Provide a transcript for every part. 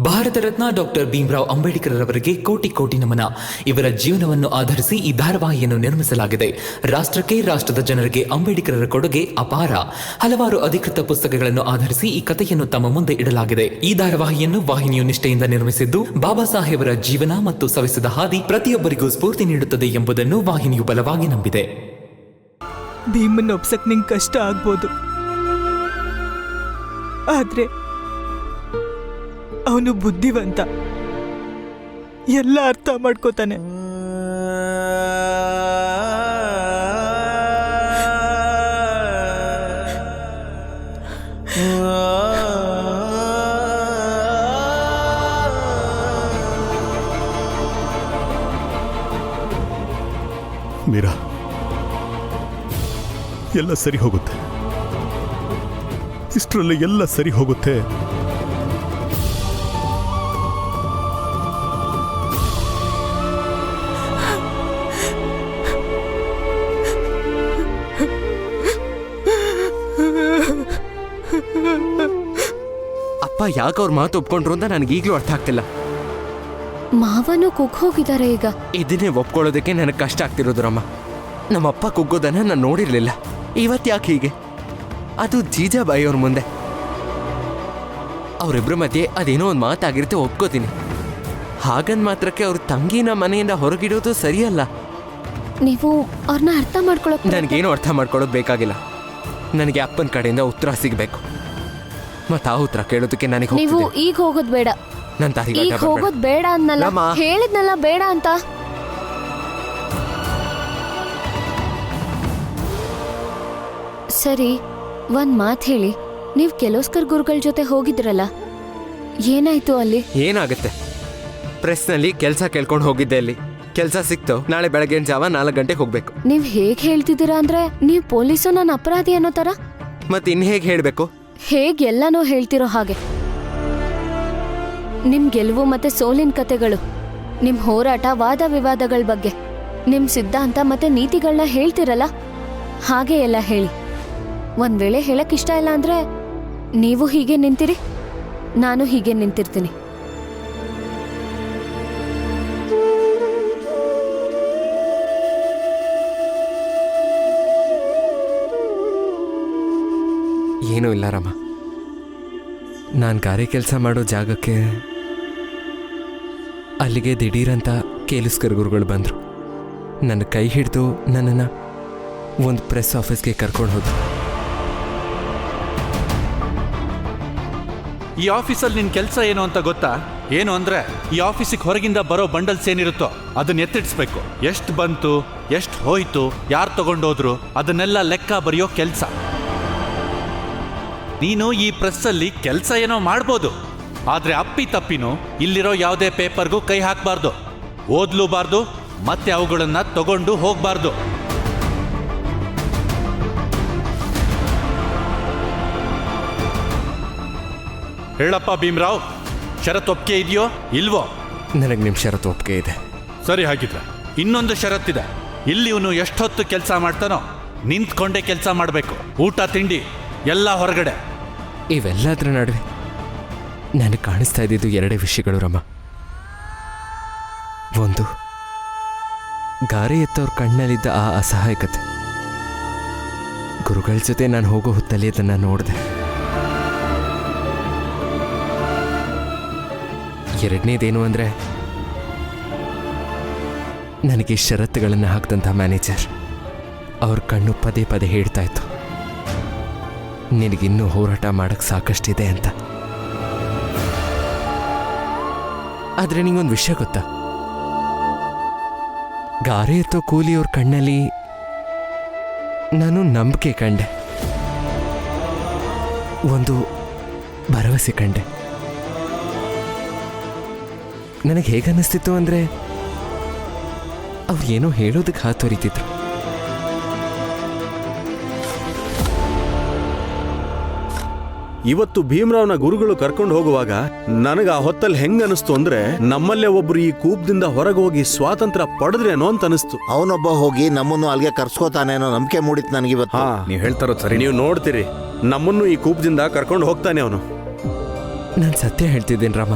Bharat Ratna doctor Bhimrao Ambedkar ಅವರಿಗೆ ಕೋಟಿ ಕೋಟಿ ನಮನ. ಇವರ ಜೀವನವನ್ನು ಆಧರಿಸಿ ಈ ಧಾರಾವಾಹಿಯನ್ನು ನಿರ್ಮಿಸಲಾಗಿದೆ. ರಾಷ್ಟ್ರಕ್ಕೆ, ರಾಷ್ಟ್ರದ ಜನರಿಗೆ ಅಂಬೇಡ್ಕರರ ಕೊಡುಗೆ ಅಪಾರ. ಹಲವಾರು ಅಧಿಕೃತ ಪುಸ್ತಕಗಳನ್ನು ಆಧರಿಸಿ ಈ ಕಥೆಯನ್ನು ತಮ್ಮ ಮುಂದೆ ಇಡಲಾಗಿದೆ. ಈ ಧಾರಾವಾಹಿಯನ್ನು ವಾಹಿನಿಯು ನಿಷ್ಠೆಯಿಂದ ನಿರ್ಮಿಸಿದ್ದು, ಬಾಬಾ ಸಾಹೇಬರ ಜೀವನ ಮತ್ತು ಸವೆಸಿದ ಹಾದಿ ಪ್ರತಿಯೊಬ್ಬರಿಗೂ ಸ್ಫೂರ್ತಿ ನೀಡುತ್ತದೆ ಎಂಬುದನ್ನು ವಾಹಿನಿಯು ಬಲವಾಗಿ ನಂಬಿದೆ. ಭೀಮನ್ ಒಪ್ಸಕ್ ನಿಂಗೆ ಕಷ್ಟ ಆಗ್ಬೋದು, ಆದ್ರೆ ಅವನು ಬುದ್ಧಿವಂತ, ಎಲ್ಲ ಅರ್ಥ ಮಾಡ್ಕೋತಾನೆ. ಮೀರಾ, ಎಲ್ಲ ಸರಿ ಹೋಗುತ್ತೆ, ಇಷ್ಟರಲ್ಲಿ ಎಲ್ಲ ಸರಿ ಹೋಗುತ್ತೆ. ಅಪ್ಪ ಯಾಕೆ ಅವ್ರ ಮಾತು ಒಪ್ಕೊಂಡ್ರು ಅಂತ ನನಗೆ ಈಗಲೂ ಅರ್ಥ ಆಗ್ತಿಲ್ಲ. ಮಾವನು ಕುಗ್ ಹೋಗಿದ್ದಾರೆ ಈಗ. ಇದನ್ನೇ ಒಪ್ಕೊಳ್ಳೋದಕ್ಕೆ ನನಗೆ ಕಷ್ಟ ಆಗ್ತಿರೋದು ರಮ್ಮ. ನಮ್ಮಪ್ಪ ಕುಗ್ಗೋದನ್ನ ನಾನು ನೋಡಿರ್ಲಿಲ್ಲ. ಇವತ್ತು ಯಾಕೆ ಹೀಗೆ? ಅದು ಜೀಜಾಬಾಯಿ ಅವ್ರ ಮುಂದೆ. ಅವರಿಬ್ಬರ ಮಧ್ಯೆ ಅದೇನೋ ಒಂದು ಮಾತಾಗಿರುತ್ತೆ, ಒಪ್ಕೋತೀನಿ. ಹಾಗಂದ್ ಮಾತ್ರಕ್ಕೆ ಅವ್ರ ತಂಗಿನ ಮನೆಯಿಂದ ಹೊರಗಿಡೋದು ಸರಿಯಲ್ಲ. ನೀವು ಅವ್ರನ್ನ ಅರ್ಥ ಮಾಡ್ಕೊಳಕ್ ನನಗೇನು ಅರ್ಥ ಮಾಡ್ಕೊಳ್ಳೋದು ಬೇಕಾಗಿಲ್ಲ. ನನಗೆ ಅಪ್ಪನ ಕಡೆಯಿಂದ ಉತ್ತರ ಸಿಗಬೇಕು. ಮತ್ತೆ ಆ ಉತ್ತರ ಕೇಳೋದಕ್ಕೆ ನನಗೆ ನೀವು ಈಗ ಹೋಗೋದ್ ಬೇಡ. ಈಗ ಹೋಗೋದ್ ಬೇಡ ಅನ್ನಲ್ಲ, ಹೇಳಿದ್ನಲ್ಲ ಬೇಡ ಅಂತ. ಸರಿ, ಒಂದ್ ಮಾತ್ ಹೇಳಿ, ನೀವ್ ಕೆಲೋಸ್ಕರ್ ಗುರುಗಳ ಜೊತೆ ಹೋಗಿದ್ರಲ್ಲ, ಏನಾಯ್ತು ಅಲ್ಲಿ? ಏನಾಗುತ್ತೆ? ಪ್ರೆಸ್ನಲ್ಲಿ ಕೆಲಸ ಕೇಳ್ಕೊಂಡು ಹೋಗಿದ್ದೆ. ಅಲ್ಲಿ ಕೆಲಸ ಸಿಕ್ತು. ನಾಳೆ ಬೆಳಗ್ಗೆ ಜಾವ 4 ಗಂಟೆಗೆ ಹೋಗ್ಬೇಕು. ನೀವ್ ಹೇಗ್ ಹೇಳ್ತಿದ್ದೀರಾ ಅಂದ್ರೆ, ನೀವ್ ಪೊಲೀಸು ನನ್ನ ಅಪರಾಧಿ ಅನ್ನೋ ತರ. ಮತ್ತೆ ಇನ್ ಹೇಗೆ ಹೇಳ್ಬೇಕು? ಹೇಗ್ ಎಲ್ಲನೂ ಹೇಳ್ತಿರೋ ಹಾಗೆ. ನಿಮ್ ಗೆಲುವು ಮತ್ತೆ ಸೋಲಿನ ಕತೆಗಳು, ನಿಮ್ ಹೋರಾಟ, ವಾದ ವಿವಾದಗಳ ಬಗ್ಗೆ, ನಿಮ್ ಸಿದ್ಧಾಂತ ಮತ್ತೆ ನೀತಿಗಳನ್ನ ಹೇಳ್ತಿರಲ್ಲ, ಹಾಗೆ ಎಲ್ಲ ಹೇಳಿ. ಒಂದ್ ವೇಳೆ ಹೇಳಕ್ ಇಷ್ಟ ಇಲ್ಲ ಅಂದ್ರೆ ನೀವು ಹೀಗೆ ನಿಂತಿರಿ, ನಾನು ಹೀಗೆ ನಿಂತಿರ್ತೀನಿ. ಏನೂ ಇಲ್ಲ ರಮ್ಮ. ನಾನು ಗಾರೆ ಕೆಲಸ ಮಾಡೋ ಜಾಗಕ್ಕೆ ಅಲ್ಲಿಗೆ ದಿಢೀರಂತ ಕೇಲಿಸ್ಕರ್ ಗುರುಗಳು ಬಂದರು. ನನ್ನ ಕೈ ಹಿಡಿದು ನನ್ನನ್ನು ಒಂದು ಪ್ರೆಸ್ ಆಫೀಸ್ಗೆ ಕರ್ಕೊಂಡು ಹೋದ್ರು. ಈ ಆಫೀಸಲ್ಲಿ ನಿನ್ನ ಕೆಲಸ ಏನು ಅಂತ ಗೊತ್ತಾ? ಏನು ಅಂದರೆ, ಈ ಆಫೀಸಿಗೆ ಹೊರಗಿಂದ ಬರೋ ಬಂಡಲ್ಸ್ ಏನಿರುತ್ತೋ ಅದನ್ನ ಎತ್ತಿಡಿಸ್ಬೇಕು. ಎಷ್ಟು ಬಂತು, ಎಷ್ಟು ಹೋಯ್ತು, ಯಾರು ತಗೊಂಡೋದ್ರು, ಅದನ್ನೆಲ್ಲ ಲೆಕ್ಕ ಬರೆಯೋ ಕೆಲಸ. ನೀನು ಈ ಪ್ರೆಸ್ಸಲ್ಲಿ ಕೆಲಸ ಏನೋ ಮಾಡ್ಬೋದು, ಆದರೆ ಅಪ್ಪಿ ತಪ್ಪಿನೂ ಇಲ್ಲಿರೋ ಯಾವುದೇ ಪೇಪರ್ಗೂ ಕೈ ಹಾಕಬಾರ್ದು, ಓದ್ಲೂಬಾರ್ದು, ಮತ್ತೆ ಅವುಗಳನ್ನು ತಗೊಂಡು ಹೋಗಬಾರ್ದು. ಹೇಳಪ್ಪ ಭೀಮರಾವ್, ಷರತ್ತು ಒಪ್ಪಿಗೆ ಇದೆಯೋ ಇಲ್ವೋ? ನನಗೆ ನಿಮ್ಮ ಷರತ್ತು ಒಪ್ಪಿಗೆ ಇದೆ. ಸರಿ, ಹಾಗಿದ್ರೆ ಇನ್ನೊಂದು ಷರತ್ತಿದೆ. ಇಲ್ಲಿ ಇವನು ಎಷ್ಟೊತ್ತು ಕೆಲಸ ಮಾಡ್ತಾನೋ ನಿಂತ್ಕೊಂಡೇ ಕೆಲಸ ಮಾಡಬೇಕು. ಊಟ ತಿಂಡಿ ಎಲ್ಲ ಹೊರಗಡೆ. ಇವೆಲ್ಲದರ ನಡುವೆ ನನಗೆ ಕಾಣಿಸ್ತಾ ಇದ್ದಿದ್ದು 2 ವಿಷಯಗಳು ರಮ್ಮ. ಒಂದು, ಗಾರೆ ಎತ್ತವ್ರ ಕಣ್ಣಲ್ಲಿದ್ದ ಆ ಅಸಹಾಯಕತೆ. ಗುರುಗಳ ಜೊತೆ ನಾನು ಹೋಗೋ ಹೊತ್ತಲ್ಲಿ ಅದನ್ನು ನೋಡಿದೆ. 2ನೇದೇನು ಅಂದರೆ, ನನಗೆ ಷರತ್ತುಗಳನ್ನು ಹಾಕಿದಂಥ ಮ್ಯಾನೇಜರ್ ಅವ್ರ ಕಣ್ಣು ಪದೇ ಪದೇ ಹೇಳ್ತಾ ಇತ್ತು, ನಿನಗಿನ್ನೂ ಹೋರಾಟ ಮಾಡಕ್ಕೆ ಸಾಕಷ್ಟಿದೆ ಅಂತ. ಆದರೆ ನಿಂಗೊಂದು ವಿಷಯ ಗೊತ್ತಾ? ಗಾರೆ ಎತ್ತೋ ಕೂಲಿಯವ್ರ ಕಣ್ಣಲ್ಲಿ ನಾನು ನಂಬಿಕೆ ಕಂಡೆ, ಒಂದು ಭರವಸೆ ಕಂಡೆ. ನನಗೆ ಹೇಗನ್ನಿಸ್ತಿತ್ತು ಅಂದರೆ, ಅವ್ರು ಏನೋ ಹೇಳೋದಕ್ಕೆ ಹಾತೊರಿತಿದ್ರು. ಇವತ್ತು ಭೀಮರಾವ್ನ ಗುರುಗಳು ಕರ್ಕೊಂಡು ಹೋಗುವಾಗ ನನಗೆ ಆ ಹೊತ್ತಲ್ಲಿ ಹೆಂಗ ಅನಿಸ್ತು ಅಂದ್ರೆ, ನಮ್ಮಲ್ಲೇ ಒಬ್ರು ಈ ಕೂಪ್ದಿಂದ ಹೊರಗೆ ಹೋಗಿ ಸ್ವಾತಂತ್ರ್ಯ ಪಡೆದ್ರೇನೋ ಅಂತ ಅನಿಸ್ತು. ಅವನೊಬ್ಬ ಹೋಗಿ ನಮ್ಮನ್ನು ಅಲ್ಲಿಗೆ ಕರ್ಸ್ಕೋತಾನೇನೋ ನಂಬಿಕೆ ಮೂಡಿತ್ತು ನನಗಿವತ್ತು. ನೀವು ಹೇಳ್ತಾರೋ ಸರಿ. ನೀವು ನೋಡ್ತೀರಿ, ನಮ್ಮನ್ನು ಈ ಕೂಪ್ದಿಂದ ಕರ್ಕೊಂಡು ಹೋಗ್ತಾನೆ ಅವನು. ನಾನು ಸತ್ಯ ಹೇಳ್ತಿದ್ದೇನೆ ರಾಮ.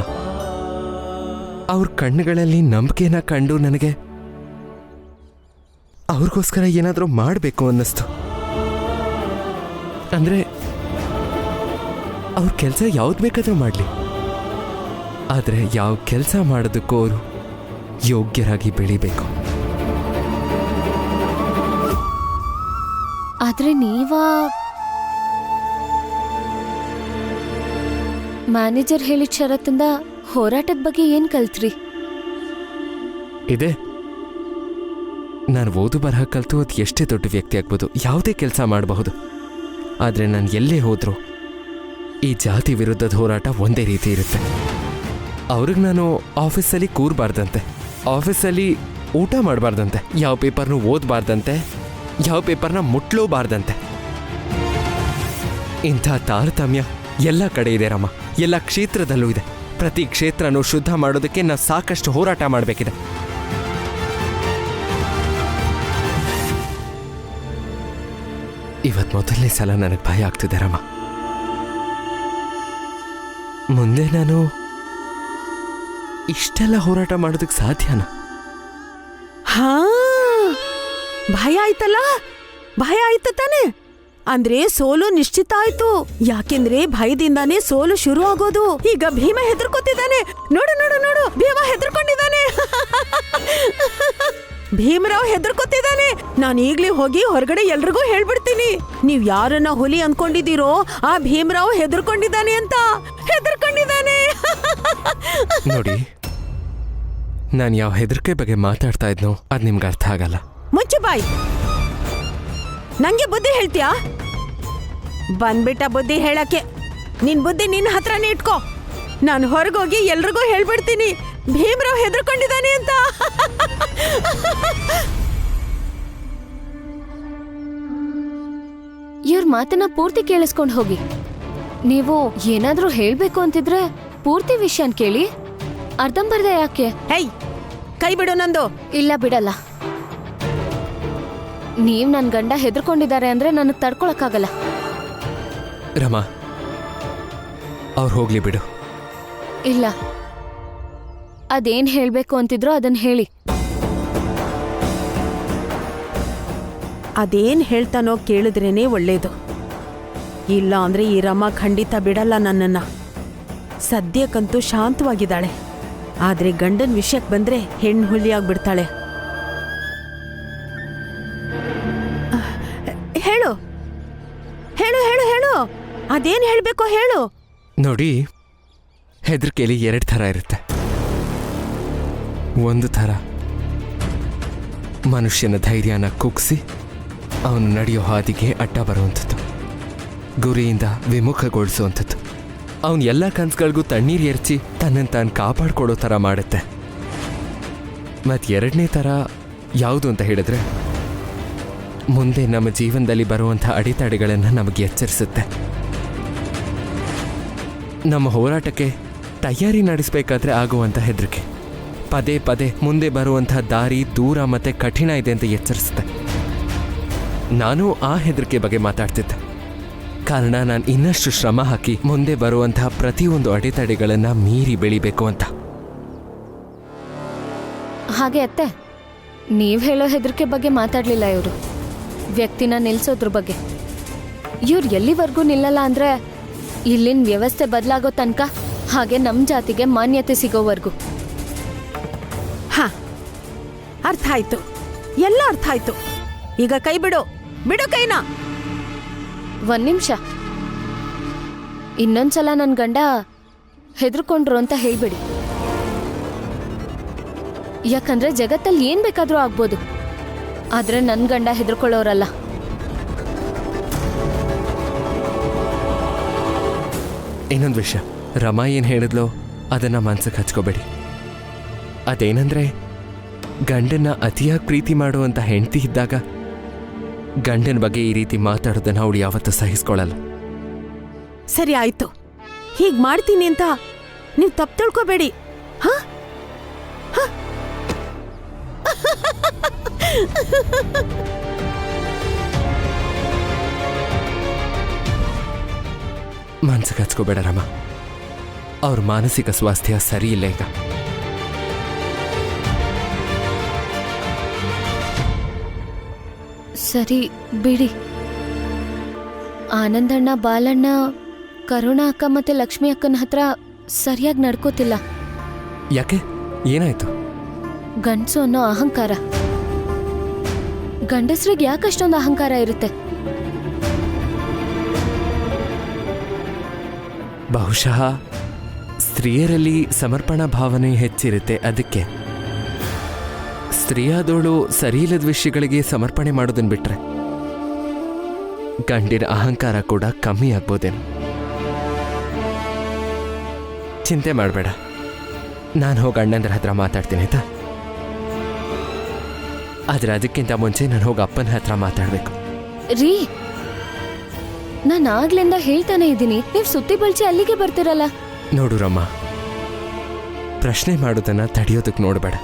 ಅವ್ರ ಕಣ್ಣುಗಳಲ್ಲಿ ನಂಬಿಕೆನ ಕಂಡು ನನಗೆ ಅವ್ರಿಗೋಸ್ಕರ ಏನಾದರೂ ಮಾಡಬೇಕು ಅನ್ನಿಸ್ತು. ಅಂದರೆ ಅವ್ರ ಕೆಲಸ ಯಾವ್ದು ಬೇಕಾದರೂ ಮಾಡಲಿ, ಆದರೆ ಯಾವ ಕೆಲಸ ಮಾಡೋದಕ್ಕೂ ಅವರು ಯೋಗ್ಯರಾಗಿ ಬೆಳಿಬೇಕು. ಆದ್ರೆ ಮ್ಯಾನೇಜರ್ ಹೇಳಿದ ಷರತ್ತಿಂದ ಹೋರಾಟದ ಬಗ್ಗೆ ಏನ್ ಕಲ್ತ್ರಿ? ಇದೆ, ನಾನು ಓದು ಬರಹ ಕಲ್ತು ಅದು ಎಷ್ಟೇ ದೊಡ್ಡ ವ್ಯಕ್ತಿ ಆಗ್ಬೋದು, ಯಾವುದೇ ಕೆಲಸ ಮಾಡಬಹುದು. ಆದರೆ ನಾನು ಎಲ್ಲೇ ಹೋದರೂ ಈ ಜಾತಿ ವಿರುದ್ಧದ ಹೋರಾಟ ಒಂದೇ ರೀತಿ ಇರುತ್ತೆ. ಅವ್ರಿಗೆ ನಾನು ಆಫೀಸಲ್ಲಿ ಕೂರಬಾರ್ದಂತೆ, ಆಫೀಸಲ್ಲಿ ಊಟ ಮಾಡಬಾರ್ದಂತೆ, ಯಾವ ಪೇಪರ್ನೂ ಓದಬಾರ್ದಂತೆ, ಯಾವ ಪೇಪರ್ನ ಮುಟ್ಲೂಬಾರ್ದಂತೆ. ಇಂಥ ತಾರತಮ್ಯ ಎಲ್ಲ ಕಡೆ ಇದೆ ರಾಮ, ಎಲ್ಲ ಕ್ಷೇತ್ರದಲ್ಲೂ ಇದೆ. ಪ್ರತಿ ಕ್ಷೇತ್ರನೂ ಶುದ್ಧ ಮಾಡೋದಕ್ಕೆ ನಾವು ಸಾಕಷ್ಟು ಹೋರಾಟ ಮಾಡಬೇಕಿದೆ. ಇವತ್ತು ಮೊದಲನೇ ಸಲ ನನಗೆ ಭಯ ಆಗ್ತಿದೆ ರಾಮ. ಮುಂದೆ ನಾನು ಇಷ್ಟೆಲ್ಲ ಹೋರಾಟ ಮಾಡೋದಕ್ಕೆ ಸಾಧ್ಯನಾ? ಹಾ, ಭಯ ಆಯ್ತಲ್ಲ, ಭಯ ಆಯ್ತು ತಾನೆ. ಅಂದ್ರೆ ಸೋಲು ನಿಶ್ಚಿತ ಆಯ್ತು. ಯಾಕೆಂದ್ರೆ ಭಯದಿಂದಾನೇ ಸೋಲು ಶುರು ಆಗೋದು. ಈಗ ಭೀಮ ಹೆದರ್ಕೊತಿದ್ದಾನೆ. ನೋಡು ನೋಡು ನೋಡು, ಭೀಮ ಹೆದರ್ಕೊಂಡಿದ್ದಾನೆ. ಭೀಮರಾವ್ ಹೆದರ್ಕೊತಿದ್ದಾನೆ. ನಾನು ಈಗ್ಲೇ ಹೋಗಿ ಹೊರಗಡೆ ಎಲ್ರಿಗೂ ಹೇಳ್ಬಿಡ್ತೀನಿ, ನೀವ್ ಯಾರನ್ನ ಹುಲಿ ಅನ್ಕೊಂಡಿದ್ದೀರೋ ಆ ಭೀಮರಾವ್ ಹೆದರ್ಕೊಂಡಿದ್ದಾನೆ ಅಂತ. ಹೆದರ್ಕೊಂಡಿದ್ದಾನೆ. ನೋಡಿ, ನಾನು ಯಾವ ಹೆದರಿಕೆ ಬಗ್ಗೆ ಮಾತಾಡ್ತಾ ಇದ್ನೋ ಅದು ನಿಮ್ಗೆ ಅರ್ಥ ಆಗಲ್ಲ. ಮುಚ್ಚು ಬಾಯ್. ನಂಗೆ ಬುದ್ಧಿ ಹೇಳ್ತೀಯಾ? ಬಂದ್ಬಿಟ್ಟ ಬುದ್ಧಿ ಹೇಳಕ್ಕೆ. ನಿನ್ ಬುದ್ಧಿ ನಿನ್ನ ಹತ್ರನೇ ಇಟ್ಕೋ. ನಾನು ಹೊರಗೋಗಿ ಎಲ್ರಿಗೂ ಹೇಳ್ಬಿಡ್ತೀನಿ, ಭೀಮರಾವ್ ಹೆದರ್ಕೊಂಡಿದ್ದಾನೆ ಅಂತ. ಇವ್ರ ಮಾತನ್ನ ಪೂರ್ತಿ ಕೇಳಿಸ್ಕೊಂಡು ಹೋಗಿ. ನೀವು ಏನಾದ್ರೂ ಹೇಳ್ಬೇಕು ಅಂತಿದ್ರೆ ಪೂರ್ತಿ ವಿಷಯನ್ ಕೇಳಿ, ಅರ್ಧಂಬರ್ಧ ಯಾಕೆ? ಹೇಯ್, ಕೈ ಬಿಡು ನಂದು. ಇಲ್ಲ, ಬಿಡಲ್ಲ. ನೀವ್ ನನ್ ಗಂಡ ಹೆದರ್ಕೊಂಡಿದ್ದಾರೆ ಅಂದ್ರೆ ನನಗ್ ತಡ್ಕೊಳಕ್ಕಾಗಲ್ಲ. ರಮಾ, ಅವ್ರು ಹೋಗ್ಲಿ ಬಿಡು. ಇಲ್ಲ, ಅದೇನ್ ಹೇಳ್ಬೇಕು ಅಂತಿದ್ರೋ ಅದನ್ನ ಹೇಳಿ. ಅದೇನ್ ಹೇಳ್ತಾನೋ ಕೇಳಿದ್ರೇನೆ ಒಳ್ಳೇದು. ಇಲ್ಲ ಅಂದ್ರೆ ಈ ರಮ ಖಂಡಿತ ಬಿಡಲ್ಲ ನನ್ನನ್ನ. ಸದ್ಯಕ್ಕಂತೂ ಶಾಂತವಾಗಿದ್ದಾಳೆ, ಆದ್ರೆ ಗಂಡನ್ ವಿಷಯಕ್ಕೆ ಬಂದ್ರೆ ಹೆಣ್ಣು ಹುಲಿಯಾಗ್ಬಿಡ್ತಾಳೆ. ಹೇಳು ಹೇಳು ಹೇಳು ಹೇಳು, ಅದೇನ್ ಹೇಳ್ಬೇಕೋ ಹೇಳು. ನೋಡಿ, ಹೆದರಿಕೆಯಲ್ಲಿ 2 ಥರ ಇರುತ್ತೆ. ಒಂದು ಥರ ಮನುಷ್ಯನ ಧೈರ್ಯನ ಕುಗ್ಸಿ ಅವನು ನಡೆಯೋ ಹಾದಿಗೆ ಅಡ್ಡ ಬರುವಂಥದ್ದು, ಗುರಿಯಿಂದ ವಿಮುಖಗೊಳಿಸುವಂಥದ್ದು. ಅವನು ಎಲ್ಲ ಕನಸುಗಳಿಗೂ ತಣ್ಣೀರು ಎರಚಿ ತನ್ನನ್ನು ತಾನು ಕಾಪಾಡ್ಕೊಳ್ಳೋ ಥರ ಮಾಡುತ್ತೆ. ಮತ್ತು 2ನೇ ಥರ ಯಾವುದು ಅಂತ ಹೇಳಿದ್ರೆ, ಮುಂದೆ ನಮ್ಮ ಜೀವನದಲ್ಲಿ ಬರುವಂಥ ಅಡೆತಡೆಗಳನ್ನು ನಮಗೆ ಎಚ್ಚರಿಸುತ್ತೆ. ನಮ್ಮ ಹೋರಾಟಕ್ಕೆ ತಯಾರಿ ನಡೆಸಬೇಕಾದ್ರೆ ಆಗುವಂಥ ಹೆದರಿಕೆ ಪದೇ ಪದೇ ಮುಂದೆ ಬರುವಂಥ ದಾರಿ ದೂರ ಮತ್ತು ಕಠಿಣ ಇದೆ ಅಂತ ಎಚ್ಚರಿಸುತ್ತೆ. ನಾನು ಆ ಹೆದರಿಕೆ ಬಗ್ಗೆ ಮಾತಾಡ್ತಿದ್ದೆ. ಕಾರಣ ನಾನು ಇನ್ನಷ್ಟು ಶ್ರಮ ಹಾಕಿ ಮುಂದೆ ಬರುವಂತಹ ಪ್ರತಿಯೊಂದು ಅಡೆತಡೆಗಳನ್ನು ಮೀರಿ ಬೆಳಿಬೇಕು ಅಂತ. ಹಾಗೆ ಅತ್ತೆ, ನೀವ್ ಹೇಳೋ ಹೆದರಿಕೆ ಬಗ್ಗೆ ಮಾತಾಡ್ಲಿಲ್ಲ ಇವರು. ವ್ಯಕ್ತಿನ ನಿಲ್ಸೋದ್ರ ಬಗ್ಗೆ. ಇವ್ರು ಎಲ್ಲಿವರೆಗೂ ನಿಲ್ಲಲ್ಲ ಅಂದ್ರೆ ಇಲ್ಲಿನ ವ್ಯವಸ್ಥೆ ಬದಲಾಗೋ ತನಕ, ಹಾಗೆ ನಮ್ ಜಾತಿಗೆ ಮಾನ್ಯತೆ ಸಿಗೋವರೆಗೂ. ಹಾ, ಅರ್ಥ ಆಯ್ತು, ಎಲ್ಲ ಅರ್ಥ ಆಯ್ತು. ಈಗ ಕೈ ಬಿಡು, ಬಿಡು ಕೈನ. 1 ನಿಮಿಷ. ಇನ್ನೊಂದ್ಸಲ ನನ್ ಗಂಡ ಹೆದರ್ಕೊಂಡ್ರು ಅಂತ ಹೇಳ್ಬಿಡಿ. ಯಾಕಂದ್ರೆ ಜಗತ್ತಲ್ಲಿ ಏನ್ ಬೇಕಾದ್ರೂ ಆಗ್ಬೋದು, ಆದ್ರೆ ನನ್ ಗಂಡ ಹೆದರ್ಕೊಳ್ಳೋರಲ್ಲ. ಇನ್ನೊಂದು ವಿಷಯ, ರಮಾ ಏನು ಹೇಳಿದ್ಲೋ ಅದನ್ನು ಮನ್ಸಿಗೆ ಹಚ್ಕೋಬೇಡಿ. ಅದೇನಂದ್ರೆ, ಗಂಡನ್ನ ಅತಿಯಾಗಿ ಪ್ರೀತಿ ಮಾಡುವಂಥ ಹೆಂಡತಿ ಇದ್ದಾಗ ಗಂಡನ ಬಗ್ಗೆ ಈ ರೀತಿ ಮಾತಾಡೋದನ್ನ ಅವಳು ಯಾವತ್ತೂ ಸಹಿಸ್ಕೊಳ್ಳಲ್ಲ. ಸರಿ ಆಯ್ತು, ಹೀಗ್ ಮಾಡ್ತೀನಿ ಅಂತ ನೀವು ತಪ್ಪು ತಿಳ್ಕೊಬೇಡಿ. ಹಾ, ಮನ್ಸಿಗೆ ಹಚ್ಕೋಬೇಡ ರಾಮ. ಅವ್ರ ಮಾನಸಿಕ ಸ್ವಾಸ್ಥ್ಯ ಸರಿ ಇಲ್ಲ ಈಗ. ಸರಿ ಬಿಡಿ. ಆನಂದಣ್ಣ, ಬಾಲಣ್ಣ, ಕರುಣಾ ಅಕ್ಕ ಮತ್ತೆ ಲಕ್ಷ್ಮಿ ಅಕ್ಕನ ಹತ್ರ ಸರಿಯಾಗಿ ನಡ್ಕೋತಿಲ್ಲ. ಯಾಕೆ? ಏನಾಯ್ತು? ಗಂಡ್ಸು ಅನ್ನೋ ಅಹಂಕಾರ. ಗಂಡಸ್ರಿಗೆ ಯಾಕಷ್ಟೊಂದು ಅಹಂಕಾರ ಇರುತ್ತೆ? ಬಹುಶಃ ಸ್ತ್ರೀಯರಲ್ಲಿ ಸಮರ್ಪಣಾ ಭಾವನೆ ಹೆಚ್ಚಿರುತ್ತೆ. ಅದಕ್ಕೆ ಸ್ತ್ರೀಯಾದವಳು ಸರಿಯಿಲ್ಲದ ವಿಷಯಗಳಿಗೆ ಸಮರ್ಪಣೆ ಮಾಡೋದನ್ನ ಬಿಟ್ರೆ ಗಂಡಿನ ಅಹಂಕಾರ ಕೂಡ ಕಮ್ಮಿ ಆಗ್ಬೋದೇನು. ಚಿಂತೆ ಮಾಡಬೇಡ, ನಾನು ಹೋಗಿ ಅಣ್ಣಂದ್ರ ಹತ್ರ ಮಾತಾಡ್ತೀನಿ ಆಯ್ತಾ? ಆದರೆ ಅದಕ್ಕಿಂತ ಮುಂಚೆ ನಾನು ಹೋಗಿ ಅಪ್ಪನ ಹತ್ರ ಮಾತಾಡಬೇಕು. ರೀ, ನಾನು ಆಗ್ಲಿಂದ ಹೇಳ್ತಾನೆ ಇದ್ದೀನಿ, ನೀವು ಸುತ್ತಿ ಬಳಸಿ ಅಲ್ಲಿಗೆ ಬರ್ತಿರಲ್ಲ. ನೋಡು ರಮ್ಮ, ಪ್ರಶ್ನೆ ಮಾಡೋದನ್ನ ತಡೆಯೋದಕ್ಕೆ ನೋಡಬೇಡ.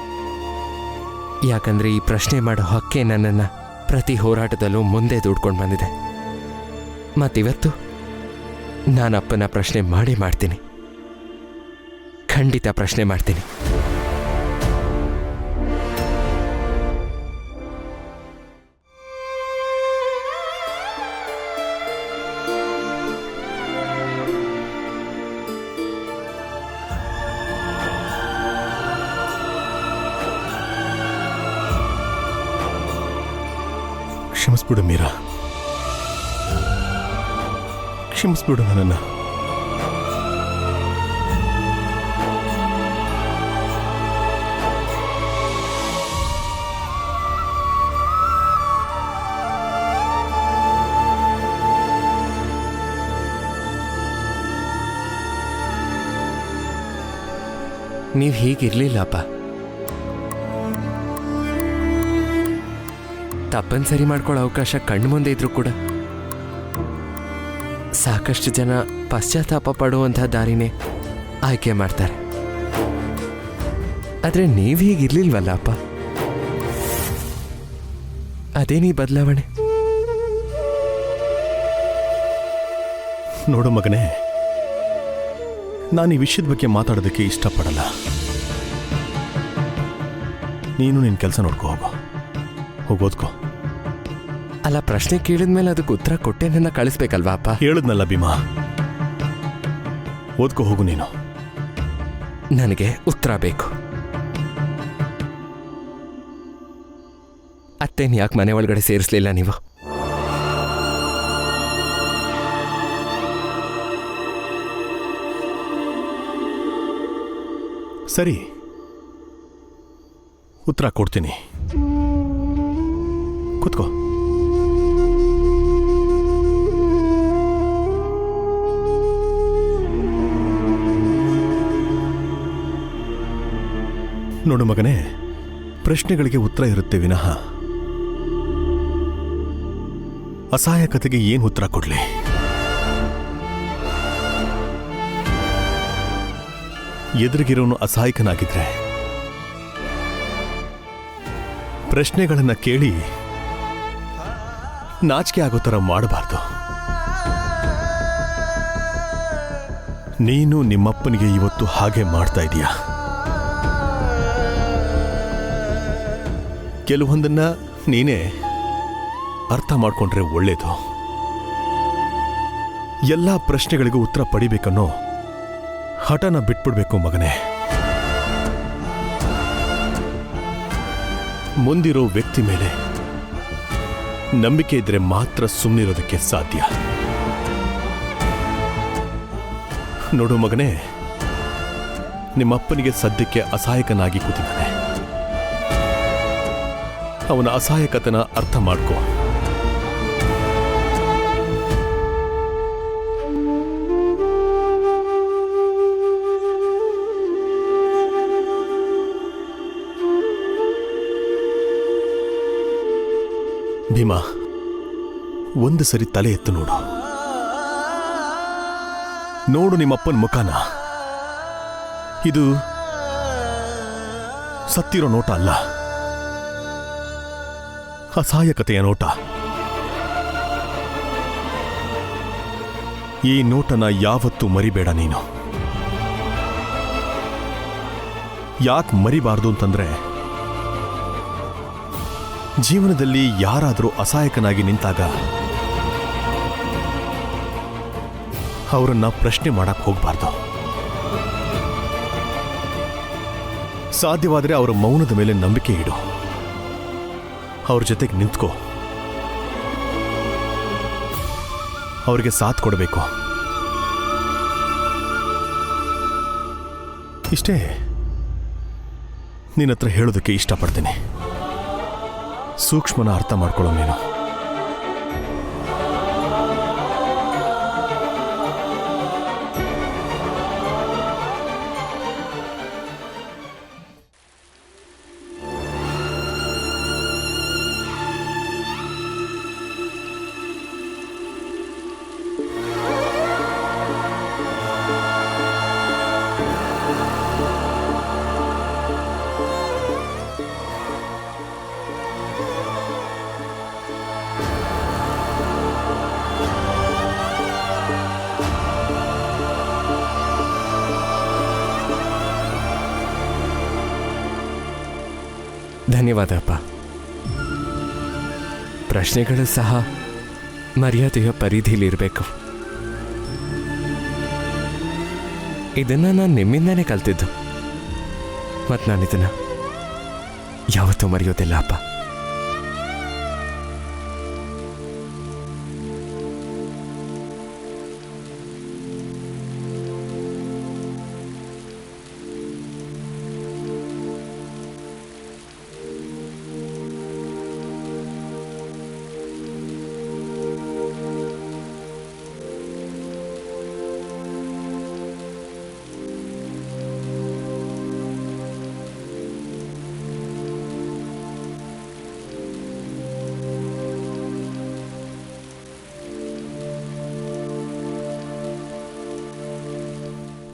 ಯಾಕಂದ್ರೆ ಈ ಪ್ರಶ್ನೆ ಮಾಡೋ ಹಕ್ಕೆ ನನ್ನನ್ನು ಪ್ರತಿ ಹೋರಾಟದಲ್ಲೂ ಮುಂದೆ ದುಡ್ಕೊಂಡು ಬಂದಿದೆ. ಮತ್ತಿವತ್ತು ನಾನು ಅಪ್ಪನ ಪ್ರಶ್ನೆ ಮಾಡೇ ಮಾಡ್ತೀನಿ. ಖಂಡಿತ ಪ್ರಶ್ನೆ ಮಾಡ್ತೀನಿ. ಕ್ಷಮಿಸ್ಬಿಡು ಮೀರಾ, ಕ್ಷಮಿಸ್ಬಿಡು ನನ್ನನ್ನು. ನೀವು ಹೀಗಿರ್ಲಿಲ್ಲಪ್ಪ. ತಪ್ಪನ್ನು ಸರಿ ಮಾಡ್ಕೊಳ್ಳೋ ಅವಕಾಶ ಕಣ್ಣು ಮುಂದೆ ಇದ್ರೂ ಕೂಡ ಸಾಕಷ್ಟು ಜನ ಪಶ್ಚಾತ್ತಾಪ ಪಡುವಂತಹ ದಾರಿನೇ ಆಯ್ಕೆ ಮಾಡ್ತಾರೆ. ಆದರೆ ನೀವು ಹೀಗಿರ್ಲಿಲ್ವಲ್ಲ ಅಪ್ಪ, ಅದೇನೀ ಬದಲಾವಣೆ? ನೋಡು ಮಗನೇ, ನಾನು ಈ ವಿಷಯದ ಬಗ್ಗೆ ಮಾತಾಡೋದಕ್ಕೆ ಇಷ್ಟಪಡಲ್ಲ. ನೀನು ನಿನ್ನ ಕೆಲಸ ನೋಡ್ಕೋ, ಹೋಗೋದ್ಕೋ. ಅಲ್ಲ, ಪ್ರಶ್ನೆ ಕೇಳಿದ್ಮೇಲೆ ಅದಕ್ಕೆ ಉತ್ತರ ಕೊಟ್ಟೆ ನನ್ನ ಕಳಿಸ್ಬೇಕಲ್ವಾ ಅಪ್ಪ? ಹೇಳಿದ್ನಲ್ಲ ಭೀಮಾ, ಓದ್ಕೋ ಹೋಗು ನೀನು. ನನಗೆ ಉತ್ತರ ಬೇಕು. ಅತ್ತೇನು ಯಾಕೆ ಮನೆ ಒಳಗಡೆ ಸೇರಿಸ್ಲಿಲ್ಲ ನೀವು? ಸರಿ, ಉತ್ತರ ಕೊಡ್ತೀನಿ, ಕೂತ್ಕೋ. ನೋಡು ಮಗನೇ, ಪ್ರಶ್ನೆಗಳಿಗೆ ಉತ್ತರ ಇರುತ್ತೆ ವಿನಃ ಅಸಹಾಯಕತೆಗೆ ಏನು ಉತ್ತರ ಕೊಡ್ಲಿ? ಎದುರಿಗಿರೋನು ಅಸಹಾಯಕನಾಗಿದ್ರೆ ಪ್ರಶ್ನೆಗಳನ್ನ ಕೇಳಿ ನಾಚಿಕೆ ಆಗೋ ಥರ ಮಾಡಬಾರ್ದು. ನೀನು ನಿಮ್ಮಪ್ಪನಿಗೆ ಇವತ್ತು ಹಾಗೆ ಮಾಡ್ತಾ ಇದೀಯಾ. ಕೆಲವೊಂದನ್ನ ನೀನೇ ಅರ್ಥ ಮಾಡ್ಕೊಂಡ್ರೆ ಒಳ್ಳೇದು. ಎಲ್ಲ ಪ್ರಶ್ನೆಗಳಿಗೂ ಉತ್ತರ ಪಡಿಬೇಕನ್ನೋ ಹಠನ ಬಿಟ್ಬಿಡ್ಬೇಕು ಮಗನೇ. ಮುಂದಿರೋ ವ್ಯಕ್ತಿ ಮೇಲೆ ನಂಬಿಕೆ ಇದ್ರೆ ಮಾತ್ರ ಸುಮ್ಮನಿರೋದಕ್ಕೆ ಸಾಧ್ಯ. ನೋಡು ಮಗನೇ, ನಿಮ್ಮಪ್ಪನಿಗೆ ಸದ್ಯಕ್ಕೆ ಅಸಹಾಯಕನಾಗಿ ಕೂತಿದ್ದಾನೆ. ಅವನ ಅಸಹಾಯಕತನ ಅರ್ಥ ಮಾಡ್ಕೋ. ಭೀಮಾ, ಒಂದು ಸರಿ ತಲೆ ಎತ್ತು ನೋಡು. ನೋಡು ನಿಮ್ಮಪ್ಪನ ಮುಖನ. ಇದು ಸತ್ತಿರೋ ನೋಟ ಅಲ್ಲ, ಅಸಹಾಯಕತೆಯ ನೋಟ. ಈ ನೋಟನ ಯಾವತ್ತೂ ಮರಿಬೇಡ ನೀನು. ಯಾಕೆ ಮರಿಬಾರ್ದು ಅಂತಂದ್ರೆ, ಜೀವನದಲ್ಲಿ ಯಾರಾದರೂ ಅಸಹಾಯಕನಾಗಿ ನಿಂತಾಗ ಅವರನ್ನ ಪ್ರಶ್ನೆ ಮಾಡಕ್ ಹೋಗ್ಬಾರ್ದು. ಸಾಧ್ಯವಾದರೆ ಅವರ ಮೌನದ ಮೇಲೆ ನಂಬಿಕೆ ಇಡು. ಅವ್ರ ಜೊತೆಗೆ ನಿಂತ್ಕೋ. ಅವರಿಗೆ ಸಾಥ್ ಕೊಡಬೇಕು. ಇಷ್ಟೇ ನಿನ್ನ ಹತ್ರ ಹೇಳೋದಕ್ಕೆ ಇಷ್ಟಪಡ್ತೀನಿ. ಸೂಕ್ಷ್ಮನ ಅರ್ಥ ಮಾಡ್ಕೊಳ್ಳೋ ನೀನು. ಧನ್ಯವಾದ ಅಪ್ಪ. ಪ್ರಶ್ನೆಗಳು ಸಹ ಮರ್ಯಾದೆಯ ಪರಿಧಿಲಿರಬೇಕು. ಇದನ್ನು ನಾನು ನಿಮ್ಮಿಂದನೇ ಕಲ್ತಿದ್ದು ಮತ್ತು ನಾನು ಇದನ್ನು ಯಾವತ್ತೂ ಮರೆಯೋದಿಲ್ಲ ಅಪ್ಪ.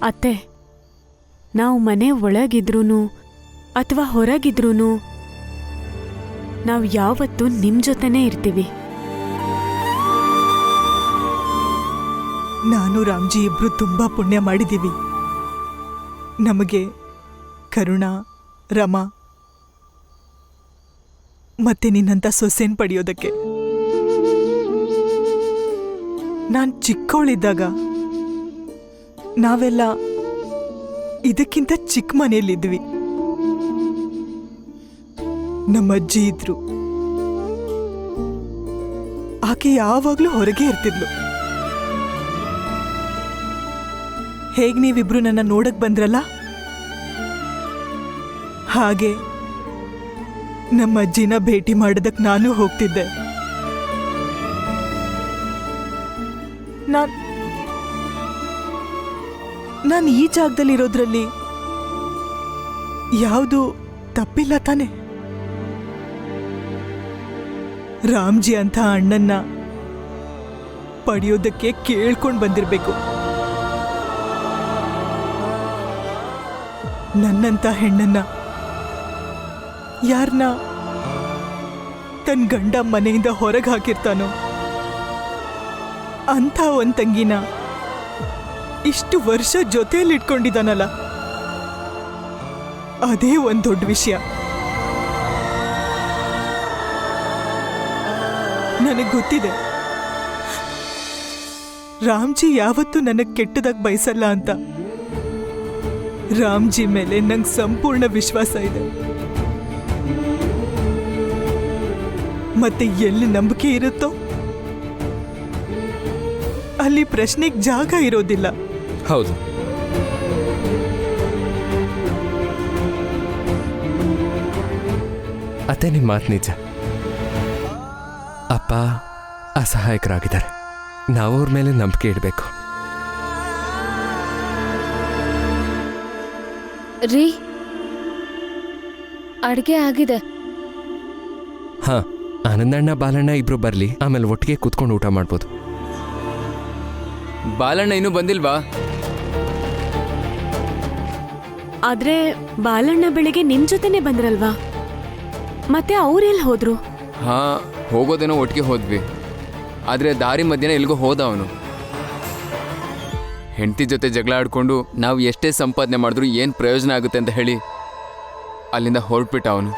ಅತ್ತೆ, ನಾವು ಮನೆ ಒಳಗಿದ್ರೂ ಅಥವಾ ಹೊರಗಿದ್ರೂ ನಾವು ಯಾವತ್ತೂ ನಿಮ್ಮ ಜೊತೆನೇ ಇರ್ತೀವಿ. ನಾನು ರಾಮ್ಜಿ ಇಬ್ರು ತುಂಬಾ ಪುಣ್ಯ ಮಾಡಿದ್ದೀವಿ. ನಮಗೆ ಕರುಣಾ, ರಮಾ ಮತ್ತೆ ನಿನ್ನಂತ ಸೊಸೆನ್ ಪಡೆಯೋದಕ್ಕೆ. ನಾನು ಚಿಕ್ಕವಳಿದ್ದಾಗ ನಾವೆಲ್ಲ ಇದಕ್ಕಿಂತ ಚಿಕ್ಕ ಮನೆಯಲ್ಲಿದ್ವಿ. ನಮ್ಮ ಅಜ್ಜಿ ಇದ್ರು. ಆಕೆ ಯಾವಾಗ್ಲೂ ಹೊರಗೆ ಇರ್ತಿದ್ಲು. ಹೇಗ್ ನೀವಿಬ್ರು ನನ್ನ ನೋಡಕ್ ಬಂದ್ರಲ್ಲ, ಹಾಗೆ ನಮ್ಮ ಅಜ್ಜಿನ ಭೇಟಿ ಮಾಡೋದಕ್ ನಾನು ಹೋಗ್ತಿದ್ದೆ. ನಾನು ಈ ಜಾಗದಲ್ಲಿರೋದ್ರಲ್ಲಿ ಯಾವುದು ತಪ್ಪಿಲ್ಲ ತಾನೆ? ರಾಮ್ಜಿ ಅಂತ ಅಣ್ಣನ್ನ ಪಡೆಯೋದಕ್ಕೆ ಕೇಳ್ಕೊಂಡು ಬಂದಿರಬೇಕು. ನನ್ನಂತ ಹೆಣ್ಣನ್ನ ಯಾರನ್ನ ತನ್ನ ಗಂಡ ಮನೆಯಿಂದ ಹೊರಗೆ ಹಾಕಿರ್ತಾನೋ ಅಂಥ ಒಂದ್ ತಂಗಿನ ಇಷ್ಟು ವರ್ಷ ಜೊತೆಯಲ್ಲಿ ಇಟ್ಕೊಂಡಿದ್ದಾನಲ್ಲ, ಅದೇ ಒಂದ್ ದೊಡ್ಡ ವಿಷಯ. ನನಗೆ ಗೊತ್ತಿದೆ ರಾಮ್ಜಿ ಯಾವತ್ತೂ ನನಗೆ ಕೆಟ್ಟದಾಗ ಬಯಸಲ್ಲ ಅಂತ. ರಾಮ್ಜಿ ಮೇಲೆ ನಂಗೆ ಸಂಪೂರ್ಣ ವಿಶ್ವಾಸ ಇದೆ. ಮತ್ತೆ ಎಲ್ಲಿ ನಂಬಿಕೆ ಇರುತ್ತೋ ಅಲ್ಲಿ ಪ್ರಶ್ನೆಗೆ ಜಾಗ ಇರೋದಿಲ್ಲ. ಹೌದು, ಅತ್ತೆ ನಿಮ್ಮ ಮಾತು ನಿಜ. ಅಪ್ಪ ಅಸಹಾಯಕರಾಗಿದ್ದಾರೆ. ನಾವು ಅವ್ರ ಮೇಲೆ ನಂಬಿಕೆ ಇಡಬೇಕು. ರೀ, ಅಡ್ಗೆ ಆಗಿದೆ. ಹಾ, ಆನಂದಣ್ಣ ಬಾಲಣ್ಣ ಇಬ್ರು ಬರ್ಲಿ, ಆಮೇಲೆ ಒಟ್ಟಿಗೆ ಕೂತ್ಕೊಂಡು ಊಟ ಮಾಡ್ಬೋದು. ಬಾಲಣ್ಣ ಇನ್ನೂ ಬಂದಿಲ್ವಾ? ಆದ್ರೆ ಬಾಲಣ್ಣ ಬೆಳಿಗ್ಗೆ ನಿಮ್ ಜೊತೆನೆ ಬಂದ್ರಲ್ವಾ, ಮತ್ತೆ ಅವ್ರೆಲ್ಲಿ ಹೋದ್ರು? ಹಾ, ಹೋಗೋದೇನೋ ಒಟ್ಟಿಗೆ ಹೋದ್ವಿ. ಆದರೆ ದಾರಿ ಮಧ್ಯೆ ಎಲ್ಗೋ ಹೋದ ಅವನು. ಹೆಂಡತಿ ಜೊತೆ ಜಗಳ ಆಡ್ಕೊಂಡು ನಾವು ಎಷ್ಟೇ ಸಂಪಾದನೆ ಮಾಡಿದ್ರು ಏನು ಪ್ರಯೋಜನ ಆಗುತ್ತೆ ಅಂತ ಹೇಳಿ ಅಲ್ಲಿಂದ ಹೊರಟ್ಬಿಟ್ಟ ಅವನು.